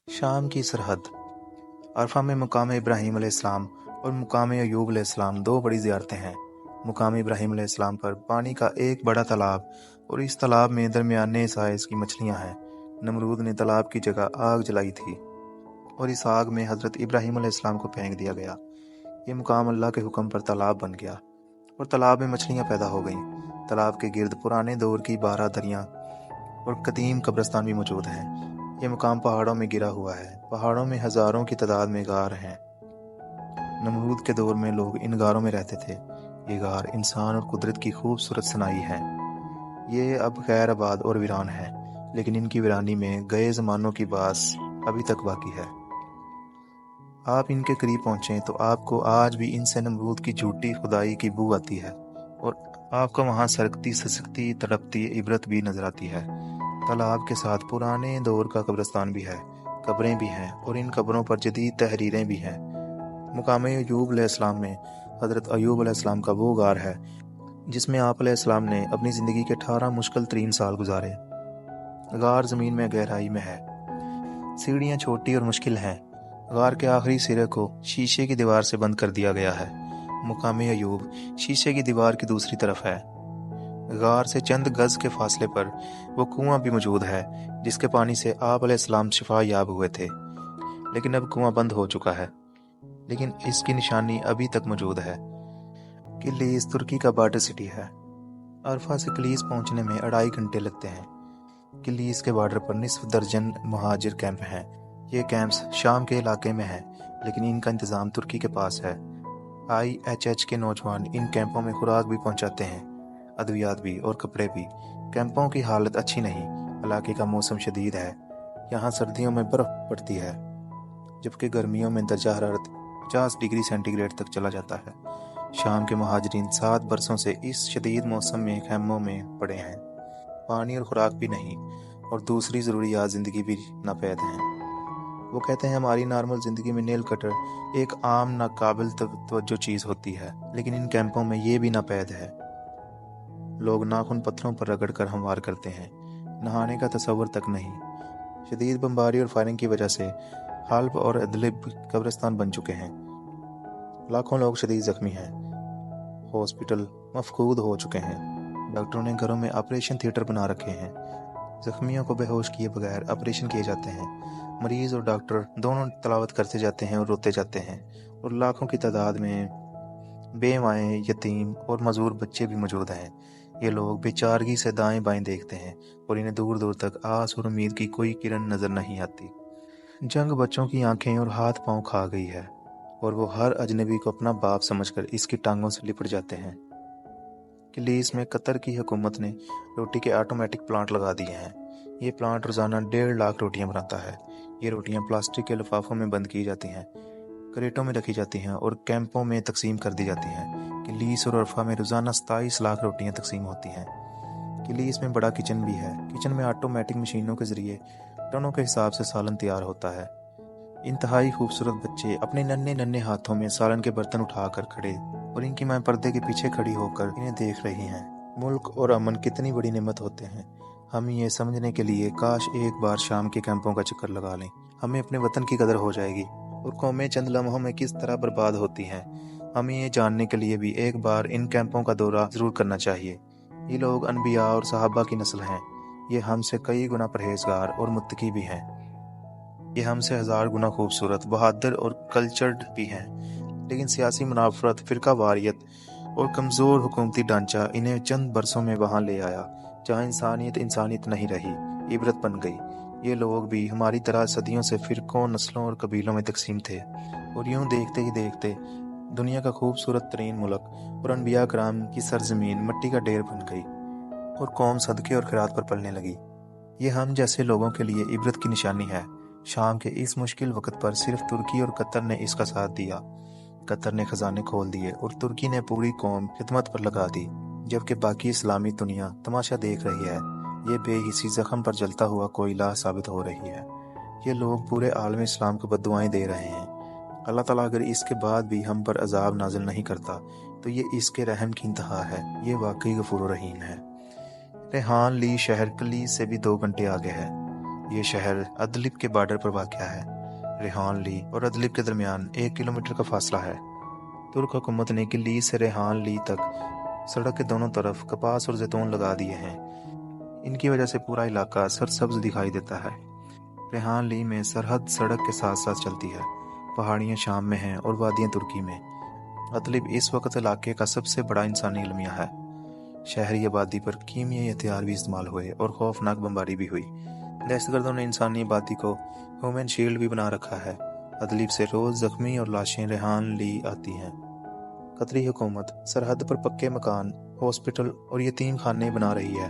شام کی سرحد عرفہ میں مقام ابراہیم علیہ السلام اور مقام ایوب علیہ السلام دو بڑی زیارتیں ہیں۔ مقام ابراہیم علیہ السلام پر پانی کا ایک بڑا تالاب اور اس تالاب میں درمیانے سائز کی مچھلیاں ہیں۔ نمرود نے تالاب کی جگہ آگ جلائی تھی اور اس آگ میں حضرت ابراہیم علیہ السلام کو پھینک دیا گیا۔ یہ مقام اللہ کے حکم پر تالاب بن گیا اور تالاب میں مچھلیاں پیدا ہو گئیں۔ تالاب کے گرد پرانے دور کی 12 دریاں اور قدیم قبرستان بھی موجود ہیں۔ یہ مقام پہاڑوں میں گرا ہوا ہے۔ پہاڑوں میں ہزاروں کی تعداد میں غار ہیں۔ نمرود کے دور میں لوگ ان غاروں میں رہتے تھے۔ یہ غار انسان اور قدرت کی خوبصورت صناعی ہیں۔ یہ اب غیر آباد اور ویران ہیں، لیکن ان کی ویرانی میں گئے زمانوں کی باس ابھی تک باقی ہے۔ آپ ان کے قریب پہنچیں تو آپ کو آج بھی ان سے نمرود کی جھوٹی خدائی کی بو آتی ہے اور آپ کو وہاں سرکتی سسکتی تڑپتی عبرت بھی نظر آتی ہے۔ تالاب کے ساتھ پرانے دور کا قبرستان بھی ہے، قبریں بھی ہیں اور ان قبروں پر جدید تحریریں بھی ہیں۔ مقام ایوب علیہ السلام میں حضرت ایوب علیہ السلام کا وہ غار ہے جس میں آپ علیہ السلام نے اپنی زندگی کے 18 مشکل ترین سال گزارے۔ غار زمین میں گہرائی میں ہے، سیڑھیاں چھوٹی اور مشکل ہیں۔ غار کے آخری سرے کو شیشے کی دیوار سے بند کر دیا گیا ہے۔ مقام ایوب شیشے کی دیوار کی دوسری طرف ہے۔ غار سے چند گز کے فاصلے پر وہ کنواں بھی موجود ہے جس کے پانی سے آپ علیہ السلام شفا یاب ہوئے تھے، لیکن اب کنواں بند ہو چکا ہے، لیکن اس کی نشانی ابھی تک موجود ہے۔ کلیس ترکی کا بارڈر سٹی ہے۔ عرفہ سے کلیس پہنچنے میں 2.5 گھنٹے لگتے ہیں۔ کلیس کے بارڈر پر نصف درجن مہاجر کیمپ ہیں۔ یہ کیمپس شام کے علاقے میں ہیں، لیکن ان کا انتظام ترکی کے پاس ہے۔ IHH کے نوجوان ان کیمپوں میں خوراک بھی پہنچاتے ہیں، ادویات بھی اور کپڑے بھی۔ کیمپوں کی حالت اچھی نہیں، علاقے کا موسم شدید ہے۔ یہاں سردیوں میں برف پڑتی ہے جبکہ گرمیوں میں درجہ حرارت 50 ڈگری سینٹی گریڈ تک چلا جاتا ہے۔ شام کے مہاجرین 7 برسوں سے اس شدید موسم میں خیموں میں پڑے ہیں۔ پانی اور خوراک بھی نہیں اور دوسری ضروریات زندگی بھی ناپید ہیں۔ وہ کہتے ہیں ہماری نارمل زندگی میں نیل کٹر ایک عام ناقابل توجہ چیز ہوتی ہے، لیکن ان کیمپوں میں یہ بھی ناپید ہے۔ لوگ ناخن پتھروں پر رگڑ کر ہموار کرتے ہیں، نہانے کا تصور تک نہیں۔ شدید بمباری اور فائرنگ کی وجہ سے حلب اور ادلب قبرستان بن چکے ہیں۔ لاکھوں لوگ شدید زخمی ہیں، ہاسپٹل مفقود ہو چکے ہیں۔ ڈاکٹروں نے گھروں میں آپریشن تھیٹر بنا رکھے ہیں۔ زخمیوں کو بے ہوش کیے بغیر آپریشن کیے جاتے ہیں۔ مریض اور ڈاکٹر دونوں تلاوت کرتے جاتے ہیں اور روتے جاتے ہیں، اور لاکھوں کی تعداد میں بیوائیں، یتیم اور معذور بچے بھی موجود ہیں۔ یہ لوگ بے چارگی سے دائیں بائیں دیکھتے ہیں اور انہیں دور دور تک آس اور امید کی کوئی کرن نظر نہیں آتی۔ جنگ بچوں کی آنکھیں اور ہاتھ پاؤں کھا گئی ہے اور وہ ہر اجنبی کو اپنا باپ سمجھ کر اس کی ٹانگوں سے لپٹ جاتے ہیں۔ کلیس میں قطر کی حکومت نے روٹی کے آٹومیٹک پلانٹ لگا دیے ہیں۔ یہ پلانٹ روزانہ 1.5 لاکھ روٹیاں بناتا ہے۔ یہ روٹیاں پلاسٹک کے لفافوں میں بند کی جاتی ہیں، کریٹوں میں رکھی جاتی ہیں اور کیمپوں میں تقسیم کر دی جاتی ہیں۔ کلیس اور عرفہ میں روزانہ 27 لاکھ روٹیاں تقسیم ہوتی ہیں۔ کلیس میں بڑا کچن بھی ہے۔ کچن میں آٹومیٹک مشینوں کے ذریعے ٹنوں کے حساب سے سالن تیار ہوتا ہے۔ انتہائی خوبصورت بچے اپنے ننھے ننھے ہاتھوں میں سالن کے برتن اٹھا کر کھڑے اور ان کی ماں پردے کے پیچھے کھڑی ہو کر انہیں دیکھ رہی ہیں۔ ملک اور امن کتنی بڑی نعمت ہوتے ہیں، ہم یہ سمجھنے کے لیے کاش ایک بار شام کے کیمپوں کا چکر لگا لیں۔ ہمیں اپنے وطن کی قدر ہو جائے گی اور قومیں چند لمحوں میں کس طرح برباد ہوتی ہیں۔ ہمیں یہ جاننے کے لیے بھی ایک بار ان کیمپوں کا دورہ ضرور کرنا چاہیے۔ یہ لوگ انبیاء اور صحابہ کی نسل ہیں۔ یہ ہم سے کئی گنا پرہیزگار اور متقی بھی ہیں۔ یہ ہم سے 1000 گنا خوبصورت، بہادر اور کلچرڈ بھی ہیں، لیکن سیاسی منافرت، فرقہ واریت اور کمزور حکومتی ڈھانچہ انہیں چند برسوں میں وہاں لے آیا جہاں انسانیت نہیں رہی، عبرت بن گئی۔ یہ لوگ بھی ہماری طرح صدیوں سے فرقوں، نسلوں اور قبیلوں میں تقسیم تھے، اور یوں دیکھتے ہی دیکھتے دنیا کا خوبصورت ترین ملک اور انبیاء کرام کی سرزمین مٹی کا ڈھیر بن گئی اور قوم صدقے اور خیرات پر پلنے لگی۔ یہ ہم جیسے لوگوں کے لیے عبرت کی نشانی ہے۔ شام کے اس مشکل وقت پر صرف ترکی اور قطر نے اس کا ساتھ دیا۔ قطر نے خزانے کھول دیے اور ترکی نے پوری قوم خدمت پر لگا دی، جبکہ باقی اسلامی دنیا تماشا دیکھ رہی ہے۔ یہ بے حسی زخم پر جلتا ہوا کوئلہ ثابت ہو رہی ہے۔ یہ لوگ پورے عالم اسلام کو بددعائیں دے رہے ہیں۔ اللہ تعالیٰ اگر اس کے بعد بھی ہم پر عذاب نازل نہیں کرتا تو یہ اس کے رحم کی انتہا ہے۔ یہ واقعی غفور و رحیم ہے۔ ریحان لی شہر کلیس سے بھی 2 گھنٹے آگے ہے۔ یہ شہر ادلب کے بارڈر پر واقع ہے۔ ریحان لی اور ادلب کے درمیان 1 کلومیٹر کا فاصلہ ہے۔ ترک حکومت نے گلی سے ریحان لی تک سڑک کے دونوں طرف کپاس اور زیتون لگا دیے ہیں۔ ان کی وجہ سے پورا علاقہ سرسبز دکھائی دیتا ہے۔ ریحان لی میں سرحد سڑک کے ساتھ ساتھ چلتی ہے۔ پہاڑیاں شام میں ہیں اور وادیاں ترکی میں۔ ادلب اس وقت علاقے کا سب سے بڑا انسانی المیہ ہے۔ شہری آبادی پر کیمیائی ہتھیار بھی استعمال ہوئے اور خوفناک بمباری بھی ہوئی۔ دہشت گردوں نے انسانی آبادی کو ہیومن شیلڈ بھی بنا رکھا ہے۔ ادلب سے روز زخمی اور لاشیں ریحان لی آتی ہیں۔ قطری حکومت سرحد پر پکے مکان، ہاسپٹل اور یتیم خانے بنا رہی ہے۔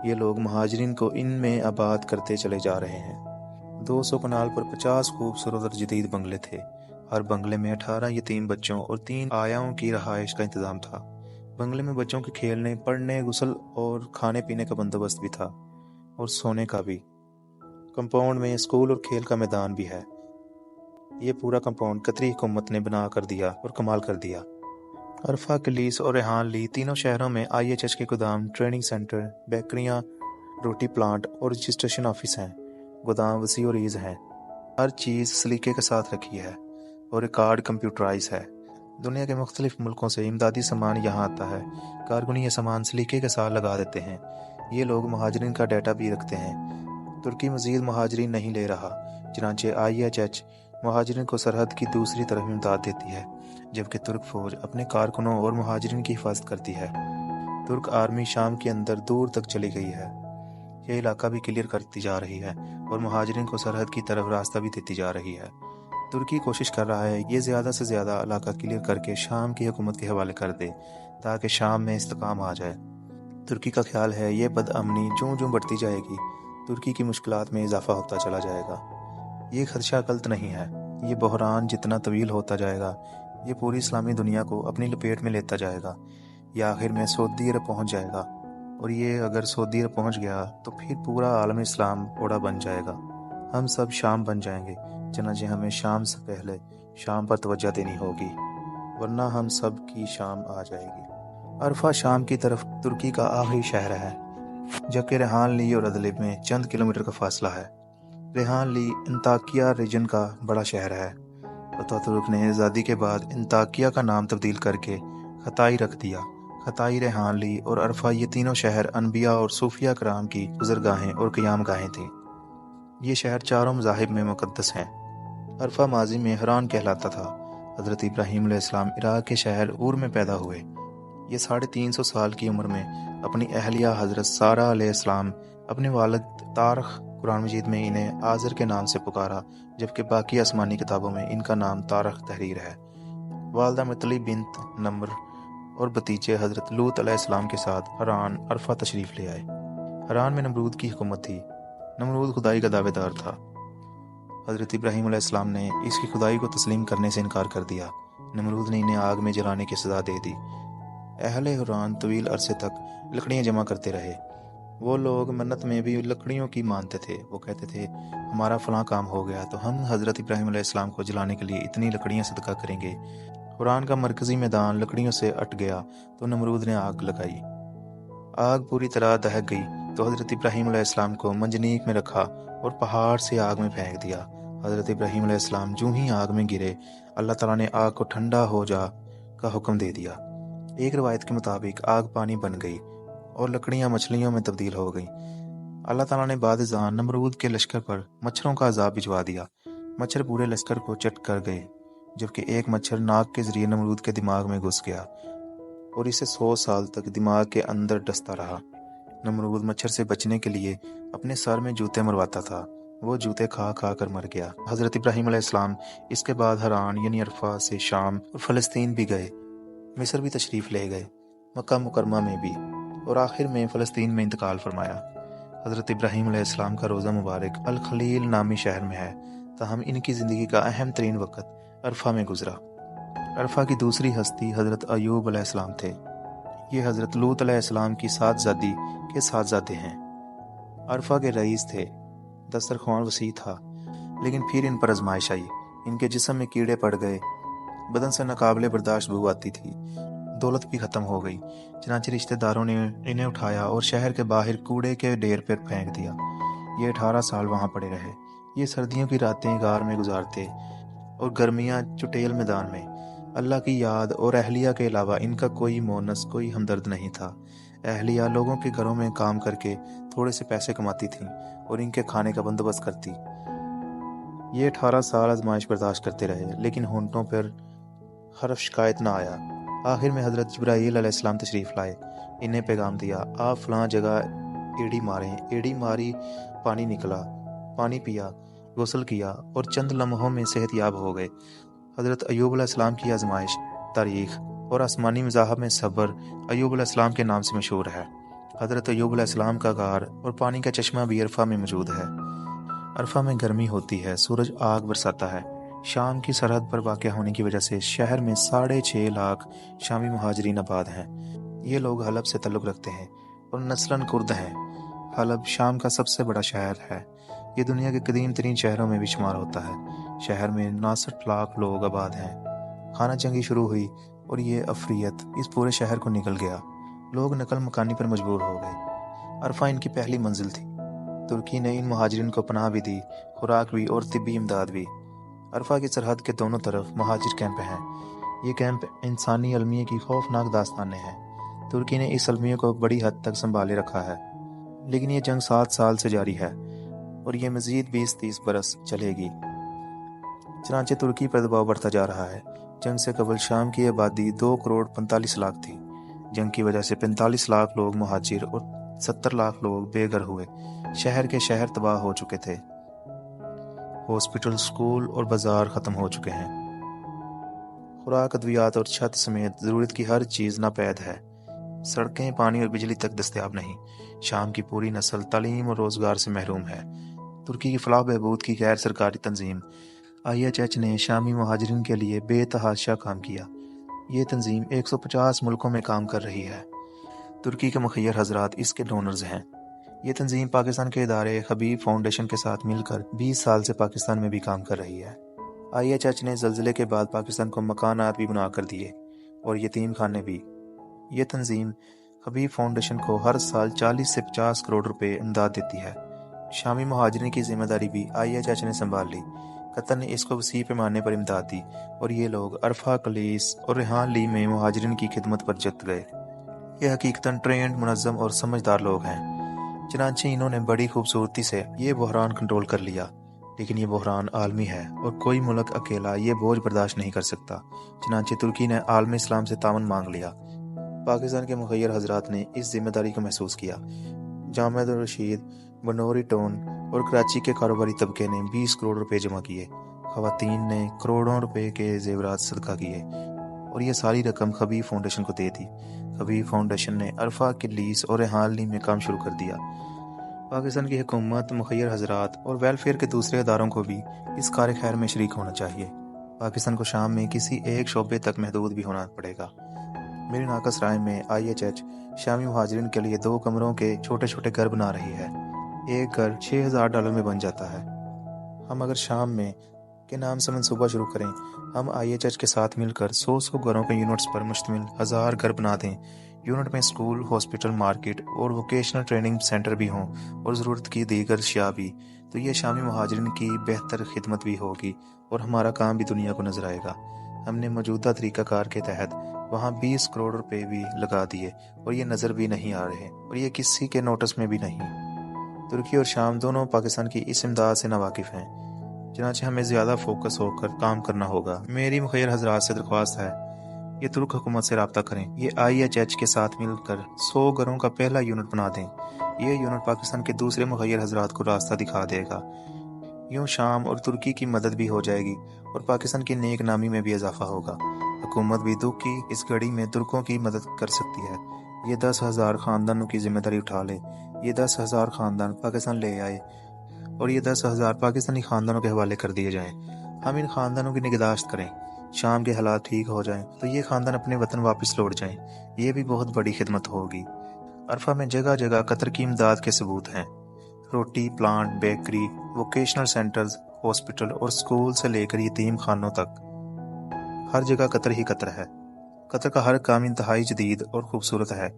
یہ لوگ مہاجرین کو ان میں آباد کرتے چلے جا رہے ہیں۔ 200 کنال پر 50 خوبصورت اور جدید بنگلے تھے۔ ہر بنگلے میں 18 یتیم بچوں اور 3 آیاؤں کی رہائش کا انتظام تھا۔ بنگلے میں بچوں کے کھیلنے، پڑھنے، غسل اور کھانے پینے کا بندوبست بھی تھا، اور سونے کا بھی۔ کمپاؤنڈ میں اسکول اور کھیل کا میدان بھی ہے۔ یہ پورا کمپاؤنڈ قطری حکومت نے بنا کر دیا اور کمال کر دیا۔ عرفہ، کلیس اور ریحان لی تینوں شہروں میں IHH کے گودام، ٹریننگ سینٹر، بیکریاں، روٹی پلانٹ اور رجسٹریشن آفس ہیں۔ گودام وسیع و عریض ہیں۔ ہر چیز سلیقے کے ساتھ رکھی ہے اور ریکارڈ کمپیوٹرائز ہے۔ دنیا کے مختلف ملکوں سے امدادی سامان یہاں آتا ہے۔ کارکن یہ سامان سلیقے کے ساتھ لگا دیتے ہیں۔ یہ لوگ مہاجرین کا ڈیٹا بھی رکھتے ہیں۔ ترکی مزید مہاجرین نہیں لے رہا، چنانچہ IHH مہاجرین کو سرحد کی دوسری طرف امداد دیتی ہے، جبکہ ترک فوج اپنے کارکنوں اور مہاجرین کی حفاظت کرتی ہے۔ ترک آرمی شام کے اندر دور تک چلی گئی ہے۔ یہ علاقہ بھی کلیئر کرتی جا رہی ہے اور مہاجرین کو سرحد کی طرف راستہ بھی دیتی جا رہی ہے۔ ترکی کوشش کر رہا ہے یہ زیادہ سے زیادہ علاقہ کلیئر کر کے شام کی حکومت کے حوالے کر دے تاکہ شام میں استحکام آ جائے۔ ترکی کا خیال ہے یہ بدامنی جوں جوں بڑھتی جائے گی، ترکی کی مشکلات میں اضافہ ہوتا چلا جائے گا۔ یہ خدشہ غلط نہیں ہے۔ یہ بحران جتنا طویل ہوتا جائے گا، یہ پوری اسلامی دنیا کو اپنی لپیٹ میں لیتا جائے گا۔ یہ آخر میں سعودی عرب پہنچ جائے گا، اور یہ اگر سعودی عرب پہنچ گیا تو پھر پورا عالم اسلام اوڑا بن جائے گا۔ ہم سب شام بن جائیں گے، چنانچہ ہمیں شام سے پہلے شام پر توجہ دینی ہوگی، ورنہ ہم سب کی شام آ جائے گی۔ عرفہ شام کی طرف ترکی کا آخری شہر ہے، جبکہ ریحان لی اور ادلب میں چند کلومیٹر کا فاصلہ ہے۔ ریحان لی انطاکیہ ریجن کا بڑا شہر ہے۔ اتاتورک نے آزادی کے بعد انطاکیہ کا نام تبدیل کر کے خطائی رکھ دیا۔ خطائی، ریحان لی اور عرفہ یہ تینوں شہر انبیاء اور صوفیاء کرام کی گزرگاہیں اور قیام گاہیں تھیں۔ یہ شہر چاروں مذاہب میں مقدس ہیں۔ عرفہ ماضی میں حران کہلاتا تھا۔ حضرت ابراہیم علیہ السلام عراق کے شہر اور میں پیدا ہوئے۔ یہ 350 سال کی عمر میں اپنی اہلیہ حضرت سارہ علیہ السلام، اپنے والد تارخ، قرآن مجید میں انہیں آزر کے نام سے پکارا، جبکہ باقی آسمانی کتابوں میں ان کا نام تارخ تحریر ہے۔ والدہ مطلی بنت نمر اور بھتیجے حضرت لوط علیہ السلام کے ساتھ حران عرفہ تشریف لے آئے۔ حران میں نمرود کی حکومت تھی۔ نمرود خدائی کا دعوے دار تھا۔ حضرت ابراہیم علیہ السلام نے اس کی خدائی کو تسلیم کرنے سے انکار کر دیا۔ نمرود نے انہیں آگ میں جلانے کی سزا دے دی۔ اہل حران طویل عرصے تک لکڑیاں جمع کرتے رہے۔ وہ لوگ منت میں بھی لکڑیوں کی مانتے تھے۔ وہ کہتے تھے ہمارا فلاں کام ہو گیا تو ہم حضرت ابراہیم علیہ السلام کو جلانے کے لیے اتنی لکڑیاں صدقہ کریں گے۔ حران کا مرکزی میدان لکڑیوں سے اٹ گیا تو نمرود نے آگ لگائی۔ آگ پوری طرح دہک گئی تو حضرت ابراہیم علیہ السلام کو منجنیق میں رکھا اور پہاڑ سے آگ میں پھینک دیا۔ حضرت ابراہیم علیہ السلام جو ہی آگ میں گرے، اللہ تعالیٰ نے آگ کو ٹھنڈا ہو جا کا حکم دے دیا۔ ایک روایت کے مطابق آگ پانی بن گئی اور لکڑیاں مچھلیوں میں تبدیل ہو گئیں۔ اللہ تعالیٰ نے بعد ازاں نمرود کے لشکر پر مچھروں کا عذاب بھجوا دیا۔ مچھر پورے لشکر کو چٹ کر گئے، جبکہ ایک مچھر ناک کے ذریعے نمرود کے دماغ میں گھس گیا اور اسے 100 سال تک دماغ کے اندر ڈستا رہا۔ نمرود مچھر سے بچنے کے لیے اپنے سر میں جوتے مرواتا تھا۔ وہ جوتے کھا کھا کر مر گیا۔ حضرت ابراہیم علیہ السلام اس کے بعد حران یعنی عرفہ سے شام اور فلسطین بھی گئے، مصر بھی تشریف لے گئے، مکہ مکرمہ میں بھی، اور آخر میں فلسطین میں انتقال فرمایا۔ حضرت ابراہیم علیہ السلام کا روزہ مبارک الخلیل نامی شہر میں ہے، تاہم ان کی زندگی کا اہم ترین وقت عرفہ میں گزرا۔ عرفہ کی دوسری ہستی حضرت ایوب علیہ السلام تھے۔ یہ حضرت لوط علیہ السلام کی ساتزادی کے ساتزادے ہیں۔ عرفہ کے رئیس تھے۔ دسترخوان وسیع تھا، لیکن پھر ان پر آزمائش آئی۔ ان کے جسم میں کیڑے پڑ گئے، بدن سے ناقابل برداشت بو آتی تھی، دولت بھی ختم ہو گئی۔ چنانچہ رشتہ داروں نے انہیں اٹھایا اور شہر کے باہر کوڑے کے ڈھیر پر پھینک دیا۔ یہ 18 سال وہاں پڑے رہے۔ یہ سردیوں کی راتیں غار میں گزارتے اور گرمیاں چٹیل میدان میں۔ اللہ کی یاد اور اہلیہ کے علاوہ ان کا کوئی مونس، کوئی ہمدرد نہیں تھا۔ اہلیہ لوگوں کے گھروں میں کام کر کے تھوڑے سے پیسے کماتی تھیں اور ان کے کھانے کا بندوبست کرتی۔ یہ 18 سال آزمائش برداشت کرتے رہے، لیکن ہونٹوں پر حرف شکایت نہ آیا۔ آخر میں حضرت جبرائیل علیہ السلام تشریف لائے، انہیں پیغام دیا، آپ فلاں جگہ ایڑی ماریں۔ ایڑی ماری، پانی نکلا، پانی پیا، غسل کیا اور چند لمحوں میں صحت یاب ہو گئے۔ حضرت ایوب علیہ السلام کی آزمائش تاریخ اور آسمانی مذاہب میں صبر ایوب علیہ السلام کے نام سے مشہور ہے۔ حضرت ایوب علیہ السلام کا غار اور پانی کا چشمہ بھی عرفہ میں موجود ہے۔ عرفہ میں گرمی ہوتی ہے، سورج آگ برساتا ہے۔ شام کی سرحد پر واقع ہونے کی وجہ سے شہر میں 6.5 لاکھ شامی مہاجرین آباد ہیں۔ یہ لوگ حلب سے تعلق رکھتے ہیں اور نسلاً کرد ہیں۔ حلب شام کا سب سے بڑا شہر ہے۔ یہ دنیا کے قدیم ترین شہروں میں بھی شمار ہوتا ہے۔ شہر میں 69 لاکھ لوگ آباد ہیں۔ خانہ جنگی شروع ہوئی اور یہ افریت اس پورے شہر کو نکل گیا۔ لوگ نقل مکانی پر مجبور ہو گئے۔ عرفہ ان کی پہلی منزل تھی۔ ترکی نے ان مہاجرین کو پناہ بھی دی، خوراک بھی اور طبی امداد بھی۔ عرفہ کی سرحد کے دونوں طرف مہاجر کیمپ ہیں۔ یہ کیمپ انسانی المیہ کی خوفناک داستانیں ہیں۔ ترکی نے اس المیہ کو بڑی حد تک سنبھالے رکھا ہے، لیکن یہ جنگ 7 سال سے جاری ہے اور یہ مزید 20-30 برس چلے گی۔ چنانچہ ترکی پر دباؤ بڑھتا جا رہا ہے۔ جنگ سے قبل شام کی آبادی 2.45 کروڑ تھی۔ جنگ کی وجہ سے 45 لاکھ لوگ مہاجر اور 70 لاکھ لوگ بے گھر ہوئے۔ شہر کے شہر تباہ ہو چکے تھے۔ ہاسپٹل، سکول اور بازار ختم ہو چکے ہیں۔ خوراک، ادویات اور چھت سمیت ضرورت کی ہر چیز ناپید ہے۔ سڑکیں، پانی اور بجلی تک دستیاب نہیں۔ شام کی پوری نسل تعلیم اور روزگار سے محروم ہے۔ ترکی کی فلاح بہبود کی غیر سرکاری تنظیم IHH نے شامی مہاجرین کے لیے بے تحاشا کام کیا۔ یہ تنظیم 150 ملکوں میں کام کر رہی ہے۔ ترکی کے مخیر حضرات اس کے ڈونرز ہیں۔ یہ تنظیم پاکستان کے ادارے حبیب فاؤنڈیشن کے ساتھ مل کر 20 سال سے پاکستان میں بھی کام کر رہی ہے۔ IHH نے زلزلے کے بعد پاکستان کو مکانات بھی بنا کر دیے اور یتیم خانے بھی۔ یہ تنظیم حبیب فاؤنڈیشن کو ہر سال 40 سے 50 کروڑ روپے امداد دیتی ہے۔ شامی مہاجرین کی ذمہ داری بھی IHH نے سنبھال لی۔ قطر نے اس کو وسیع پیمانے پر امداد دی اور یہ لوگ عرفہ، کلیس اور ریحان لی میں مہاجرین کی خدمت پر جت گئے۔ یہ حقیقتاً ٹرینڈ، منظم اور سمجھدار لوگ ہیں۔ چنانچہ انہوں نے بڑی خوبصورتی سے یہ بحران کنٹرول کر لیا۔ لیکن یہ بحران عالمی ہے اور کوئی ملک اکیلا یہ بوجھ برداشت نہیں کر سکتا۔ چنانچہ ترکی نے عالم اسلام سے تعاون مانگ لیا۔ پاکستان کے مخیر حضرات نے اس ذمہ داری کو محسوس کیا۔ جامع الرشید، بنوری ٹون اور کراچی کے کاروباری طبقے نے 20 کروڑ روپے جمع کیے۔ خواتین نے کروڑوں روپے کے زیورات صدقہ کیے اور یہ ساری رقم حبیب فاؤنڈیشن کو دے دی۔ حبیب فاؤنڈیشن نے عرفہ، کلیس اور ریحان لی میں کام شروع کر دیا۔ پاکستان کی حکومت، مخیر حضرات اور ویلفیئر کے دوسرے اداروں کو بھی اس کار خیر میں شریک ہونا چاہیے۔ پاکستان کو شام میں کسی ایک شعبے تک محدود بھی ہونا پڑے گا۔ میری ناقص رائے میں IHH شامی مہاجرین کے لیے 2 کمروں کے چھوٹے چھوٹے گھر بنا رہی ہے۔ ایک گھر $6000 میں بن جاتا ہے۔ ہم اگر شام میں کے نام سے منصوبہ شروع کریں، ہم IHH کے ساتھ مل کر 100 گھروں کے یونٹس پر مشتمل 1000 گھر بنا دیں۔ یونٹ میں سکول، ہاسپٹل، مارکیٹ اور ووکیشنل ٹریننگ سینٹر بھی ہوں اور ضرورت کی دیگر اشیاء بھی، تو یہ شامی مہاجرین کی بہتر خدمت بھی ہوگی اور ہمارا کام بھی دنیا کو نظر آئے گا۔ ہم نے موجودہ طریقہ کار کے تحت وہاں 20 کروڑ روپے بھی لگا دیے اور یہ نظر بھی نہیں آ رہے اور یہ کسی کے نوٹس میں بھی نہیں۔ ترکی اور شام دونوں پاکستان کی اس امداد سے ناواقف ہیں، چنانچہ ہمیں زیادہ فوکس ہو کر کام کرنا ہوگا۔ میری مخیر حضرات سے درخواست ہے، یہ ترک حکومت سے رابطہ کریں، یہ IHH کے ساتھ مل کر 100 گھروں کا پہلا یونٹ بنا دیں۔ یہ یونٹ پاکستان کے دوسرے مخیر حضرات کو راستہ دکھا دے گا۔ یوں شام اور ترکی کی مدد بھی ہو جائے گی اور پاکستان کی نیک نامی میں بھی اضافہ ہوگا۔ حکومت بھی دکھ کی اس گھڑی میں ترکوں کی مدد کر سکتی ہے۔ یہ 10,000 خاندانوں کی ذمہ داری اٹھا لے۔ یہ 10,000 خاندان پاکستان لے آئے اور یہ 10,000 پاکستانی خاندانوں کے حوالے کر دیے جائیں۔ ہم ان خاندانوں کی نگہداشت کریں۔ شام کے حالات ٹھیک ہو جائیں تو یہ خاندان اپنے وطن واپس لوٹ جائیں۔ یہ بھی بہت بڑی خدمت ہوگی۔ عرفہ میں جگہ جگہ قطر کی امداد کے ثبوت ہیں۔ روٹی plant, bakery, vocational centres, hospital اور سکول سے لے کر یتیم خانوں تک ہر جگہ قطر ہی قطر ہے۔ قطر کا ہر کام انتہائی جدید اور خوبصورت ہے۔